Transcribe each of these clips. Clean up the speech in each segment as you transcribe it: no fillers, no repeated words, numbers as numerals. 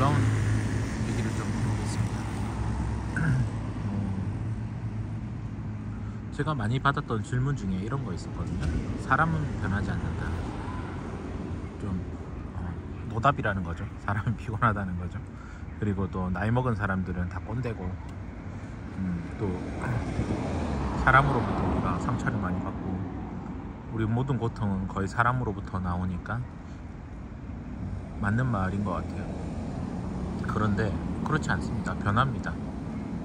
놀라운 얘기를 좀 해보겠습니다. 제가 많이 받았던 질문 중에 이런 거 있었거든요. 사람은 변하지 않는다. 좀 노답이라는 거죠. 사람이 피곤하다는 거죠. 그리고 또 나이 먹은 사람들은 다 꼰대고, 또 사람으로부터 우리가 상처를 많이 받고, 우리 모든 고통은 거의 사람으로부터 나오니까 맞는 말인 것 같아요. 그런데 그렇지 않습니다. 변합니다.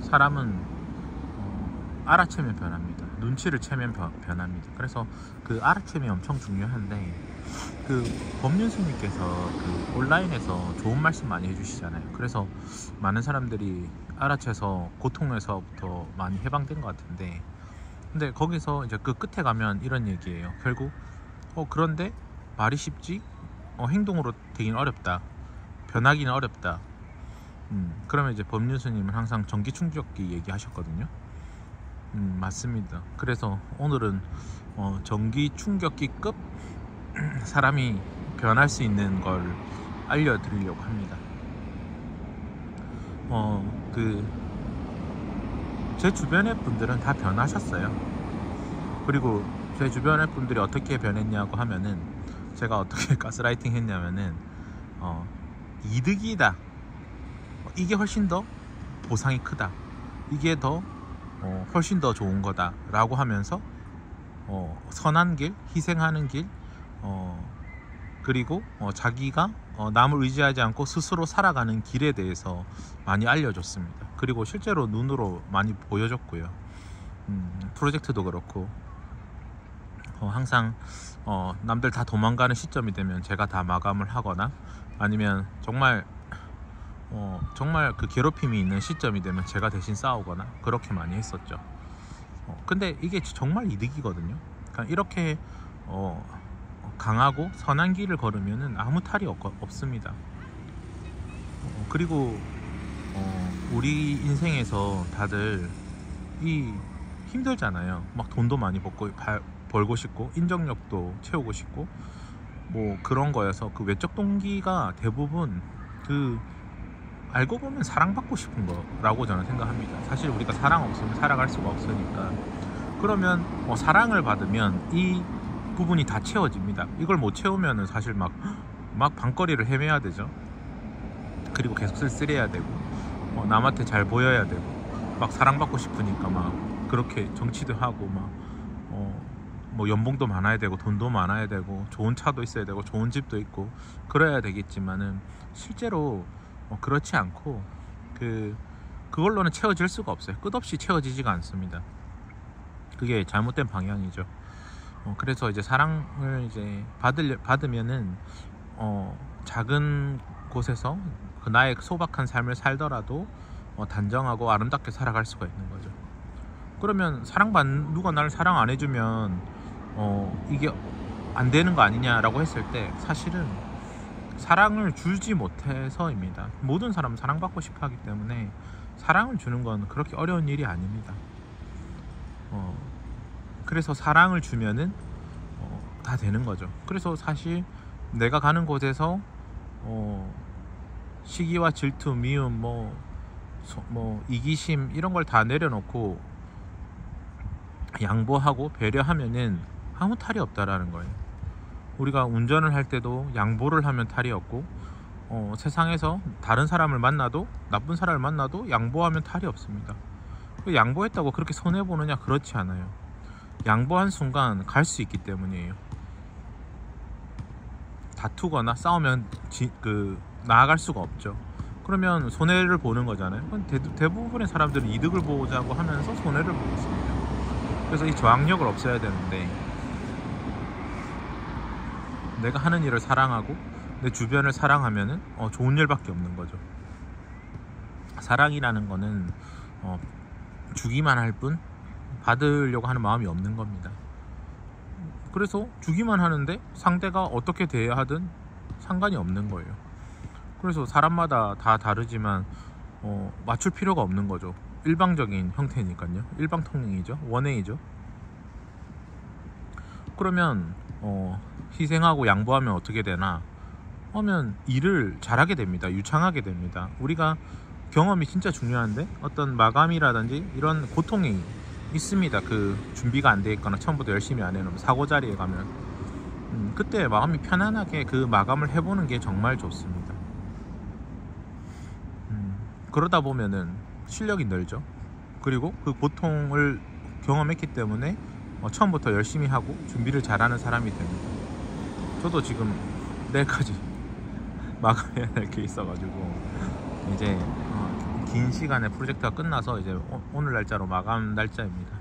사람은 알아채면 변합니다. 눈치를 채면 변합니다. 그래서 그 알아채면 엄청 중요한데, 그 법륜스님께서 그 온라인에서 좋은 말씀 많이 해주시잖아요. 그래서 많은 사람들이 알아채서 고통에서부터 많이 해방된 것 같은데, 근데 거기서 이제 그 끝에 가면 이런 얘기예요. 결국 그런데 말이 쉽지 행동으로 되긴 어렵다, 변하기는 어렵다. 그러면 이제 법륜스님은 항상 전기 충격기 얘기하셨거든요. 맞습니다. 그래서 오늘은 전기 충격기급 사람이 변할 수 있는 걸 알려드리려고 합니다. 제 주변의 분들은 다 변하셨어요. 그리고 제 주변의 분들이 어떻게 변했냐고 하면은, 제가 어떻게 가스라이팅 했냐면은 이득이다, 이게 훨씬 더 보상이 크다, 이게 더 훨씬 더 좋은 거다 라고 하면서 선한 길, 희생하는 길, 그리고 자기가 남을 의지하지 않고 스스로 살아가는 길에 대해서 많이 알려줬습니다. 그리고 실제로 눈으로 많이 보여줬고요. 프로젝트도 그렇고, 항상 남들 다 도망가는 시점이 되면 제가 다 마감을 하거나, 아니면 정말 그 괴롭힘이 있는 시점이 되면 제가 대신 싸우거나 그렇게 많이 했었죠. 근데 이게 정말 이득이거든요. 그러니까 이렇게 강하고 선한 길을 걸으면은 아무 탈이 없습니다. 그리고 우리 인생에서 다들 힘들잖아요. 막 돈도 많이 벌고 싶고, 인정력도 채우고 싶고, 뭐 그런 거여서 그 외적 동기가 대부분 알고 보면 사랑받고 싶은 거라고 저는 생각합니다. 사실 우리가 사랑 없으면 살아갈 수가 없으니까. 그러면 사랑을 받으면 이 부분이 다 채워집니다. 이걸 못 채우면은 사실 막 방거리를 헤매야 되죠. 그리고 계속 쓸쓸해야 되고, 남한테 잘 보여야 되고, 막 사랑받고 싶으니까 막 그렇게 정치도 하고, 뭐 연봉도 많아야 되고, 돈도 많아야 되고, 좋은 차도 있어야 되고, 좋은 집도 있고 그래야 되겠지만은, 실제로 그렇지 않고 그걸로는 채워질 수가 없어요. 끝없이 채워지지가 않습니다. 그게 잘못된 방향이죠. 그래서 이제 사랑을 이제 받으면은 작은 곳에서 나의 소박한 삶을 살더라도 단정하고 아름답게 살아갈 수가 있는 거죠. 그러면 누가 나를 사랑 안 해주면 이게 안 되는 거 아니냐라고 했을 때, 사실은 사랑을 주지 못해서입니다. 모든 사람은 사랑받고 싶어 하기 때문에 사랑을 주는 건 그렇게 어려운 일이 아닙니다. 그래서 사랑을 주면은 다 되는 거죠. 그래서 사실 내가 가는 곳에서 시기와 질투, 미움, 이기심 이런 걸 다 내려놓고 양보하고 배려하면은 아무 탈이 없다라는 거예요. 우리가 운전을 할 때도 양보를 하면 탈이 없고, 세상에서 다른 사람을 만나도, 나쁜 사람을 만나도 양보하면 탈이 없습니다. 양보했다고 그렇게 손해보느냐? 그렇지 않아요. 양보한 순간 갈 수 있기 때문이에요. 다투거나 싸우면 나아갈 수가 없죠. 그러면 손해를 보는 거잖아요. 대부분의 사람들은 이득을 보자고 하면서 손해를 보고 있습니다. 그래서 이 저항력을 없애야 되는데, 내가 하는 일을 사랑하고 내 주변을 사랑하면은 좋은 일밖에 없는 거죠. 사랑이라는 거는 주기만 할 뿐 받으려고 하는 마음이 없는 겁니다. 그래서 주기만 하는데 상대가 어떻게 대해야 하든 상관이 없는 거예요. 그래서 사람마다 다 다르지만 맞출 필요가 없는 거죠. 일방적인 형태니까요. 일방통행이죠. 원웨이죠. 그러면 희생하고 양보하면 어떻게 되나? 하면 일을 잘하게 됩니다. 유창하게 됩니다. 우리가 경험이 진짜 중요한데 어떤 마감이라든지 이런 고통이 있습니다. 그 준비가 안 돼 있거나 처음부터 열심히 안 해놓으면 사고 자리에 가면 그때 마음이 편안하게 그 마감을 해보는 게 정말 좋습니다. 그러다 보면은 실력이 늘죠. 그리고 그 고통을 경험했기 때문에 처음부터 열심히 하고 준비를 잘하는 사람이 됩니다. 저도 지금 내일까지 마감해야 할 게 있어가지고 이제 긴 시간의 프로젝트가 끝나서 이제 오늘 날짜로 마감 날짜입니다.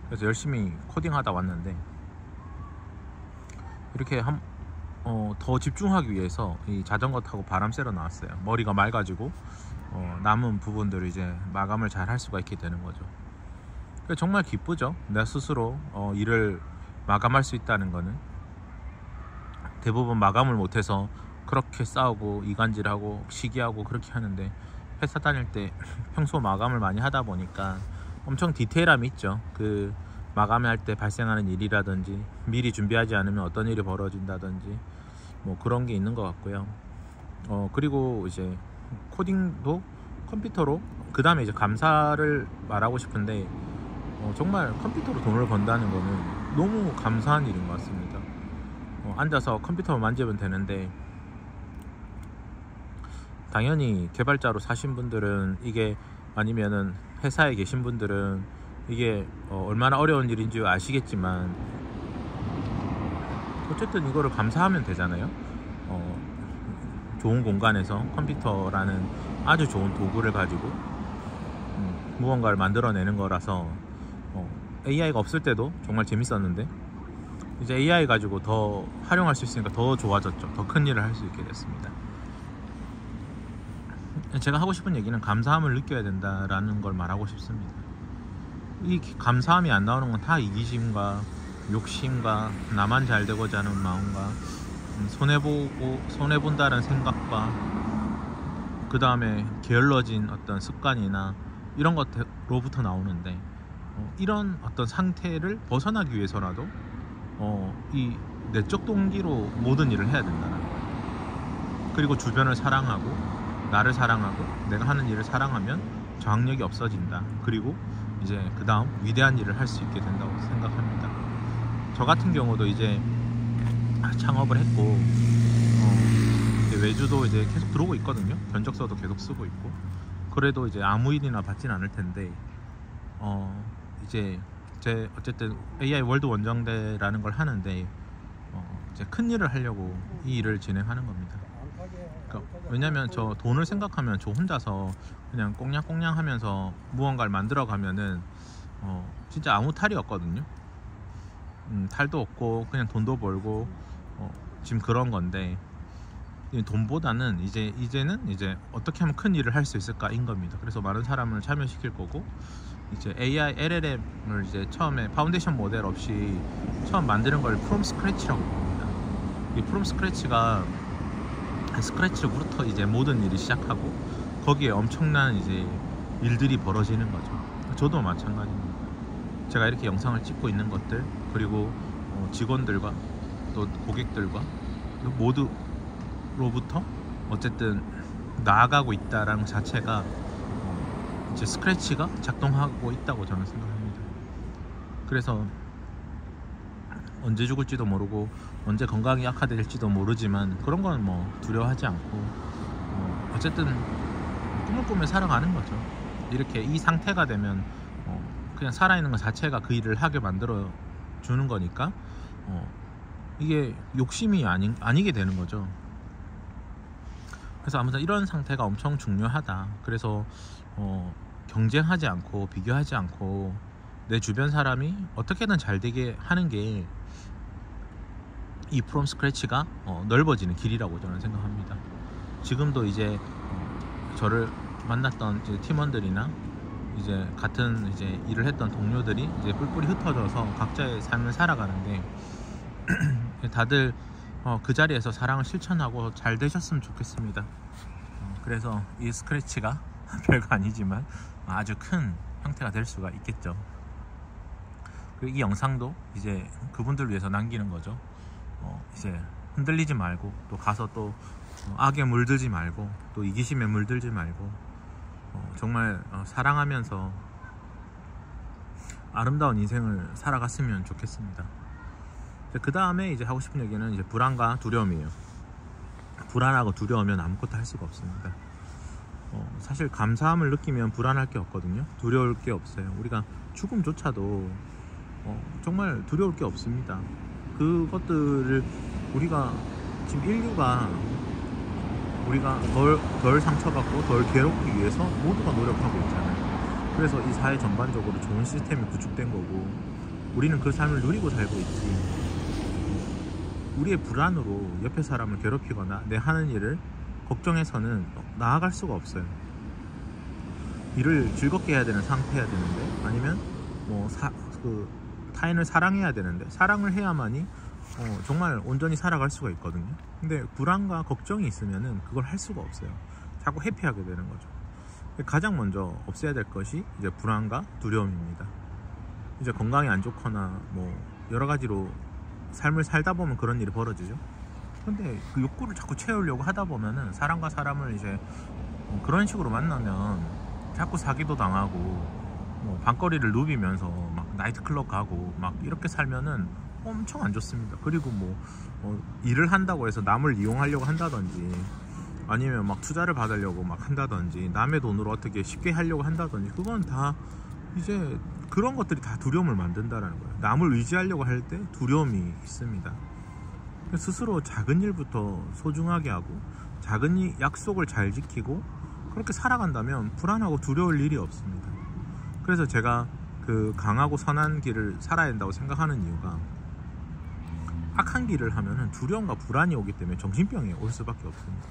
그래서 열심히 코딩하다 왔는데 이렇게 더 집중하기 위해서 이 자전거 타고 바람 쐬러 나왔어요. 머리가 맑아지고 남은 부분들을 이제 마감을 잘 할 수가 있게 되는 거죠. 정말 기쁘죠. 내 스스로 일을 마감할 수 있다는 거는. 대부분 마감을 못해서 그렇게 싸우고 이간질하고 시기하고 그렇게 하는데, 회사 다닐 때 평소 마감을 많이 하다 보니까 엄청 디테일함이 있죠. 그 마감할 때 발생하는 일이라든지 미리 준비하지 않으면 어떤 일이 벌어진다든지 뭐 그런 게 있는 것 같고요. 그리고 이제 코딩도 컴퓨터로, 그 다음에 이제 감사를 말하고 싶은데 정말 컴퓨터로 돈을 번다는 거는 너무 감사한 일인 것 같습니다. 앉아서 컴퓨터만 만지면 되는데, 당연히 개발자로 사신 분들은 이게, 아니면은 회사에 계신 분들은 이게 얼마나 어려운 일인지 아시겠지만 어쨌든 이거를 감사하면 되잖아요. 좋은 공간에서 컴퓨터라는 아주 좋은 도구를 가지고 무언가를 만들어내는 거라서 AI가 없을 때도 정말 재밌었는데 이제 AI 가지고 더 활용할 수 있으니까 더 좋아졌죠. 더 큰 일을 할 수 있게 됐습니다. 제가 하고 싶은 얘기는 감사함을 느껴야 된다라는 걸 말하고 싶습니다. 이 감사함이 안 나오는 건 다 이기심과 욕심과 나만 잘 되고자 하는 마음과 손해본다는 생각과 그 다음에 게을러진 어떤 습관이나 이런 것로부터 나오는데, 이런 어떤 상태를 벗어나기 위해서라도 이 내적 동기로 모든 일을 해야 된다는 거예요. 그리고 주변을 사랑하고 나를 사랑하고 내가 하는 일을 사랑하면 저항력이 없어진다. 그리고 이제 그 다음 위대한 일을 할 수 있게 된다고 생각합니다. 저 같은 경우도 이제 창업을 했고 외주도 이제 계속 들어오고 있거든요. 견적서도 계속 쓰고 있고. 그래도 이제 아무 일이나 받진 않을 텐데 이제 제 어쨌든 AI 월드 원정대라는 걸 하는데 이제 큰 일을 하려고 이 일을 진행하는 겁니다. 그러니까 왜냐면 저 돈을 생각하면 저 혼자서 그냥 꽁냥꽁냥 하면서 무언가를 만들어 가면은 진짜 아무 탈이 없거든요. 탈도 없고 그냥 돈도 벌고 지금 그런 건데, 돈보다는 이제는 어떻게 하면 큰 일을 할 수 있을까인 겁니다. 그래서 많은 사람을 참여시킬 거고, 이제 AI LLM을 이제 처음에 파운데이션 모델 없이 처음 만드는 걸 프롬 스크래치라고 부릅니다. 이 프롬 스크래치가 스크래치로부터 이제 모든 일이 시작하고 거기에 엄청난 이제 일들이 벌어지는 거죠. 저도 마찬가지입니다. 제가 이렇게 영상을 찍고 있는 것들, 그리고 직원들과 또 고객들과 모두로부터 어쨌든 나아가고 있다라는 것 자체가 이제 스크래치가 작동하고 있다고 저는 생각합니다. 그래서 언제 죽을지도 모르고 언제 건강이 악화될지도 모르지만 그런 건 뭐 두려워하지 않고 어쨌든 꿈을 꾸며 살아가는 거죠. 이렇게 이 상태가 되면 그냥 살아있는 것 자체가 그 일을 하게 만들어 주는 거니까 이게 욕심이 아니게 되는 거죠. 그래서 아무튼 이런 상태가 엄청 중요하다. 그래서 경쟁하지 않고 비교하지 않고 내 주변 사람이 어떻게든 잘 되게 하는 게 이 프롬 스크래치가 넓어지는 길이라고 저는 생각합니다. 지금도 이제 저를 만났던 이제 팀원들이나 이제 같은 이제 일을 했던 동료들이 이제 뿔뿔이 흩어져서 각자의 삶을 살아가는데 다들 그 자리에서 사랑을 실천하고 잘 되셨으면 좋겠습니다. 그래서 이 스크래치가 별거 아니지만 아주 큰 형태가 될 수가 있겠죠. 그리고 이 영상도 이제 그분들 위해서 남기는 거죠. 이제 흔들리지 말고 또 가서 또 악에 물들지 말고 또 이기심에 물들지 말고 정말 사랑하면서 아름다운 인생을 살아갔으면 좋겠습니다. 그 다음에 이제 하고 싶은 얘기는 이제 불안과 두려움이에요. 불안하고 두려우면 아무것도 할 수가 없습니다. 사실 감사함을 느끼면 불안할 게 없거든요. 두려울 게 없어요. 우리가 죽음조차도 정말 두려울 게 없습니다. 그것들을 우리가 지금 인류가 우리가 덜 상처받고 덜 괴롭기 위해서 모두가 노력하고 있잖아요. 그래서 이 사회 전반적으로 좋은 시스템이 구축된 거고 우리는 그 삶을 누리고 살고 있지. 우리의 불안으로 옆에 사람을 괴롭히거나 내 하는 일을 걱정해서는 나아갈 수가 없어요. 일을 즐겁게 해야 되는 상태여야 되는데 아니면 타인을 사랑해야 되는데 사랑을 해야만이 정말 온전히 살아갈 수가 있거든요. 근데 불안과 걱정이 있으면은 그걸 할 수가 없어요. 자꾸 회피하게 되는 거죠. 가장 먼저 없애야 될 것이 이제 불안과 두려움입니다. 이제 건강이 안 좋거나 여러 가지로 삶을 살다 보면 그런 일이 벌어지죠. 근데 그 욕구를 자꾸 채우려고 하다 보면은 사람과 사람을 이제 그런 식으로 만나면 자꾸 사기도 당하고 밤거리를 누비면서 막 나이트클럽 가고 막 이렇게 살면은 엄청 안 좋습니다. 그리고 일을 한다고 해서 남을 이용하려고 한다든지 아니면 막 투자를 받으려고 막 한다든지 남의 돈으로 어떻게 쉽게 하려고 한다든지 그건 다 이제 그런 것들이 다 두려움을 만든다라는 거예요. 남을 의지하려고 할 때 두려움이 있습니다. 스스로 작은 일부터 소중하게 하고 작은 약속을 잘 지키고 그렇게 살아간다면 불안하고 두려울 일이 없습니다. 그래서 제가 그 강하고 선한 길을 살아야 된다고 생각하는 이유가 악한 길을 하면은 두려움과 불안이 오기 때문에 정신병이 올 수밖에 없습니다.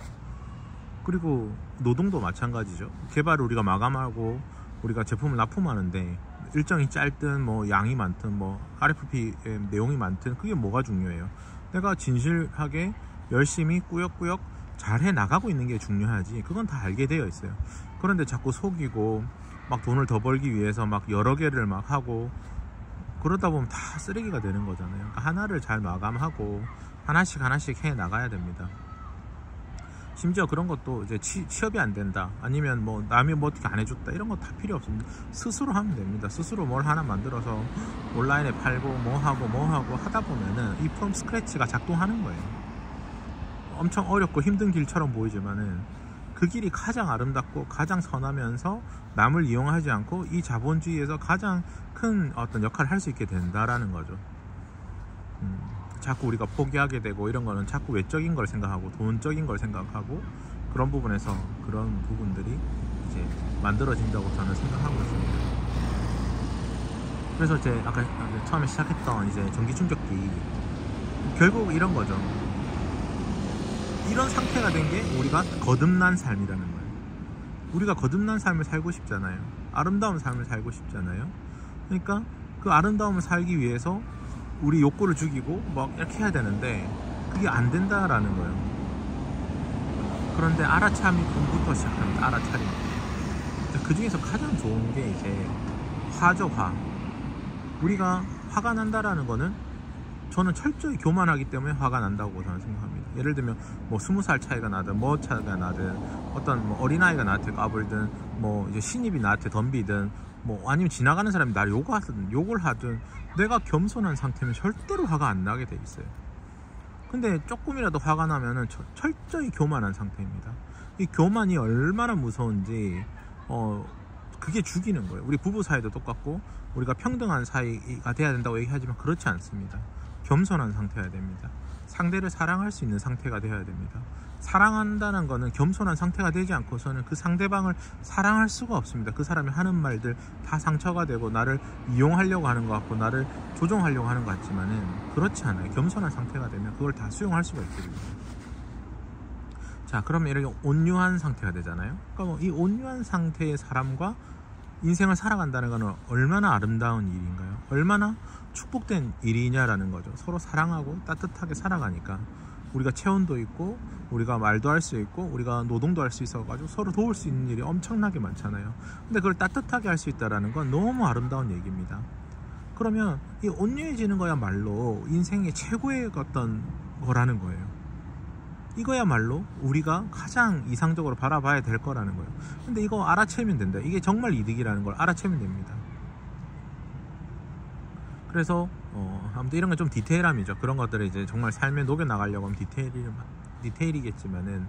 그리고 노동도 마찬가지죠. 개발을 우리가 마감하고 우리가 제품을 납품하는데 일정이 짧든 양이 많든 RFP 내용이 많든 그게 뭐가 중요해요. 내가 진실하게 열심히 꾸역꾸역 잘 해나가고 있는 게 중요하지. 그건 다 알게 되어 있어요. 그런데 자꾸 속이고 막 돈을 더 벌기 위해서 막 여러 개를 막 하고 그러다 보면 다 쓰레기가 되는 거잖아요. 그러니까 하나를 잘 마감하고 하나씩 해 나가야 됩니다. 심지어 그런 것도 이제 취업이 안 된다 아니면 남이 어떻게 안 해줬다 이런 거 다 필요 없습니다. 스스로 하면 됩니다. 스스로 뭘 하나 만들어서 온라인에 팔고 뭐 하고 하다 보면은 이 프롬 스크래치가 작동하는 거예요. 엄청 어렵고 힘든 길처럼 보이지만은 그 길이 가장 아름답고 가장 선하면서 남을 이용하지 않고 이 자본주의에서 가장 큰 어떤 역할을 할 수 있게 된다라는 거죠. 자꾸 우리가 포기하게 되고 이런 거는 자꾸 외적인 걸 생각하고 돈적인 걸 생각하고 그런 부분에서 그런 부분들이 이제 만들어진다고 저는 생각하고 있습니다. 그래서 이제 아까 처음에 시작했던 이제 전기 충격기 결국 이런 거죠. 이런 상태가 된 게 우리가 거듭난 삶이라는 거예요. 우리가 거듭난 삶을 살고 싶잖아요. 아름다운 삶을 살고 싶잖아요. 그러니까 그 아름다움을 살기 위해서 우리 욕구를 죽이고 막 이렇게 해야 되는데 그게 안 된다라는 거예요. 그런데 알아차림부터 시작합니다. 알아차림. 그 중에서 가장 좋은 게 이제 화죠. 화. 우리가 화가 난다라는 거는 저는 철저히 교만하기 때문에 화가 난다고 저는 생각합니다. 예를 들면 20살 차이가 나든 차이가 나든 어떤 어린아이가 나한테 까불든 이제 신입이 나한테 덤비든 아니면 지나가는 사람이 나를 욕을 하든 내가 겸손한 상태면 절대로 화가 안 나게 돼 있어요. 근데 조금이라도 화가 나면은 철저히 교만한 상태입니다. 이 교만이 얼마나 무서운지 그게 죽이는 거예요. 우리 부부 사이도 똑같고 우리가 평등한 사이가 돼야 된다고 얘기하지만 그렇지 않습니다. 겸손한 상태여야 됩니다. 상대를 사랑할 수 있는 상태가 되어야 됩니다. 사랑한다는 거는 겸손한 상태가 되지 않고서는 그 상대방을 사랑할 수가 없습니다. 그 사람이 하는 말들 다 상처가 되고 나를 이용하려고 하는 것 같고 나를 조종하려고 하는 것 같지만은 그렇지 않아요. 겸손한 상태가 되면 그걸 다 수용할 수가 있거든요. 자, 그러면 이렇게 온유한 상태가 되잖아요. 그러니까 이 온유한 상태의 사람과 인생을 살아간다는 것은 얼마나 아름다운 일인가요? 얼마나 축복된 일이냐라는 거죠. 서로 사랑하고 따뜻하게 살아가니까 우리가 체온도 있고 우리가 말도 할 수 있고 우리가 노동도 할 수 있어가지고 서로 도울 수 있는 일이 엄청나게 많잖아요. 근데 그걸 따뜻하게 할 수 있다는 건 너무 아름다운 얘기입니다. 그러면 이 온유해지는 거야말로 인생의 최고의 어떤 거라는 거예요. 이거야말로 우리가 가장 이상적으로 바라봐야 될 거라는 거예요. 근데 이거 알아채면 된다. 이게 정말 이득이라는 걸 알아채면 됩니다. 그래서 아무튼 이런 건 좀 디테일함이죠. 그런 것들을 이제 정말 삶에 녹여 나가려고 하면 디테일이겠지만은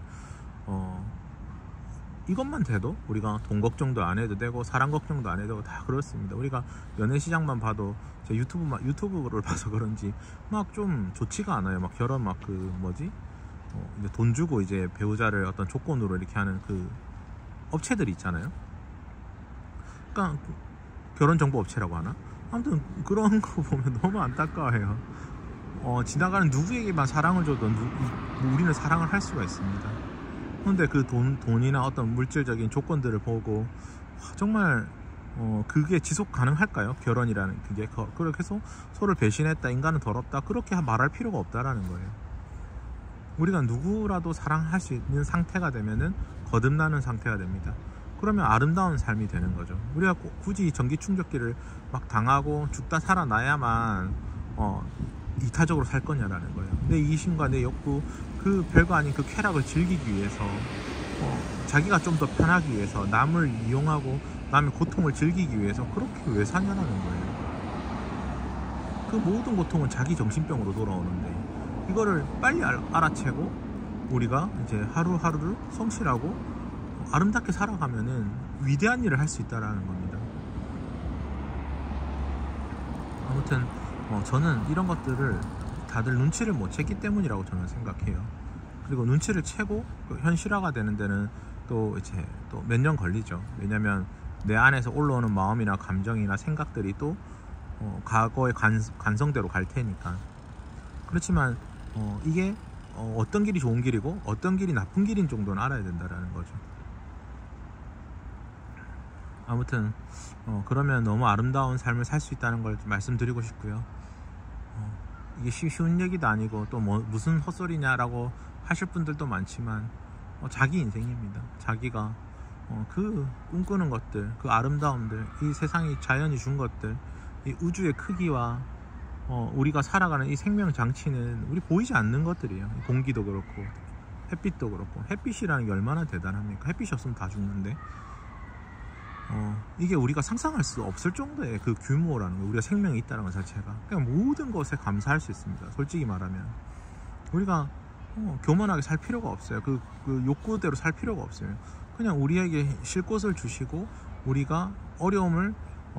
이것만 돼도 우리가 돈 걱정도 안 해도 되고 사랑 걱정도 안 해도 되고 다 그렇습니다. 우리가 연애 시장만 봐도 제 유튜브를 봐서 그런지 막 좀 좋지가 않아요. 막 결혼 막 그 뭐지 이제 돈 주고 이제 배우자를 어떤 조건으로 이렇게 하는 그 업체들이 있잖아요. 그러니까 결혼 정보 업체라고 하나? 아무튼 그런 거 보면 너무 안타까워요. 지나가는 누구에게만 사랑을 줘도 우리는 사랑을 할 수가 있습니다. 그런데 그 돈이나 어떤 물질적인 조건들을 보고 정말 그게 지속 가능할까요? 결혼이라는 그게 그렇게 해서 서로를 배신했다, 인간은 더럽다, 그렇게 말할 필요가 없다라는 거예요. 우리가 누구라도 사랑할 수 있는 상태가 되면은 거듭나는 상태가 됩니다. 그러면 아름다운 삶이 되는 거죠. 우리가 굳이 전기 충격기를 막 당하고 죽다 살아나야만 이타적으로 살 거냐라는 거예요. 내 이심과 내 욕구, 그 별거 아닌 그 쾌락을 즐기기 위해서 자기가 좀 더 편하기 위해서 남을 이용하고 남의 고통을 즐기기 위해서 그렇게 왜 사냐라는 거예요. 그 모든 고통은 자기 정신병으로 돌아오는데 이거를 빨리 알아채고 우리가 이제 하루하루를 성실하고 아름답게 살아가면은 위대한 일을 할 수 있다라는 겁니다. 아무튼 저는 이런 것들을 다들 눈치를 못 챘기 때문이라고 저는 생각해요. 그리고 눈치를 채고 현실화가 되는 데는 또 이제 또 몇 년 걸리죠. 왜냐면 내 안에서 올라오는 마음이나 감정이나 생각들이 또 과거의 관성대로 갈 테니까. 그렇지만 이게 어떤 길이 좋은 길이고 어떤 길이 나쁜 길인 정도는 알아야 된다라는 거죠. 아무튼 그러면 너무 아름다운 삶을 살 수 있다는 걸 말씀드리고 싶고요. 이게 쉬운 얘기도 아니고 또 무슨 헛소리냐라고 하실 분들도 많지만 자기 인생입니다. 자기가 그 꿈꾸는 것들, 그 아름다움들, 이 세상이 자연이 준 것들, 이 우주의 크기와 우리가 살아가는 이 생명 장치는 우리 보이지 않는 것들이에요. 공기도 그렇고 햇빛도 그렇고, 햇빛이라는 게 얼마나 대단합니까? 햇빛이 없으면 다 죽는데 이게 우리가 상상할 수 없을 정도의 그 규모라는 거, 우리가 생명이 있다는 것 자체가 그냥 모든 것에 감사할 수 있습니다. 솔직히 말하면 우리가 교만하게 살 필요가 없어요. 그 욕구대로 살 필요가 없어요. 그냥 우리에게 쉴 곳을 주시고 우리가 어려움을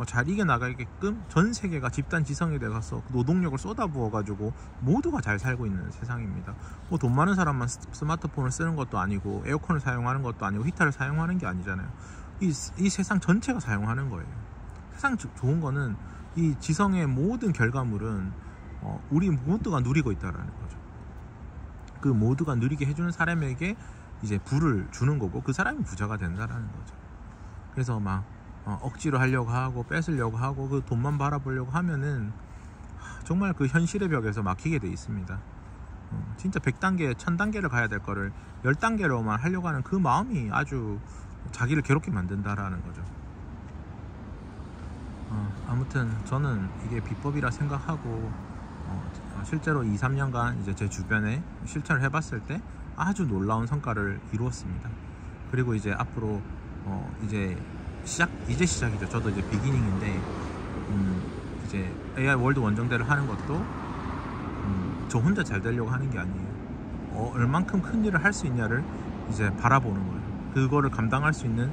잘 이겨나가게끔 전 세계가 집단 지성에 대해서 노동력을 쏟아부어 가지고 모두가 잘 살고 있는 세상입니다. 뭐 돈 많은 사람만 스마트폰을 쓰는 것도 아니고 에어컨을 사용하는 것도 아니고 히터를 사용하는 게 아니잖아요. 이 세상 전체가 사용하는 거예요. 세상 좋은 거는 이 지성의 모든 결과물은 우리 모두가 누리고 있다는 거죠. 그 모두가 누리게 해주는 사람에게 이제 부를 주는 거고 그 사람이 부자가 된다는 거죠. 그래서 막 억지로 하려고 하고 뺏으려고 하고 그 돈만 바라보려고 하면은 정말 그 현실의 벽에서 막히게 돼 있습니다. 진짜 100단계, 1000단계를 가야 될 거를 10단계로만 하려고 하는 그 마음이 아주 자기를 괴롭게 만든다라는 거죠. 아무튼 저는 이게 비법이라 생각하고 실제로 2-3년간 이제 제 주변에 실천을 해봤을 때 아주 놀라운 성과를 이루었습니다. 그리고 이제 앞으로 이제 시작이죠. 저도 이제 비기닝인데 이제 AI 월드 원정대를 하는 것도 저 혼자 잘 되려고 하는 게 아니에요. 얼만큼 큰 일을 할 수 있냐를 이제 바라보는 거예요. 그거를 감당할 수 있는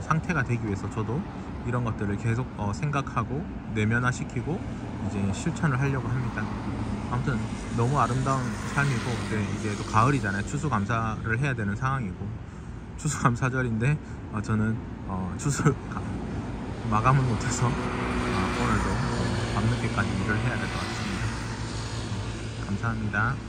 상태가 되기 위해서 저도 이런 것들을 계속 생각하고 내면화시키고 이제 실천을 하려고 합니다. 아무튼 너무 아름다운 삶이고 이제 또 가을이잖아요. 추수감사를 해야 되는 상황이고 추수감사절인데 저는 추수 마감을 못해서 오늘도 밤늦게까지 일을 해야 될 것 같습니다. 감사합니다.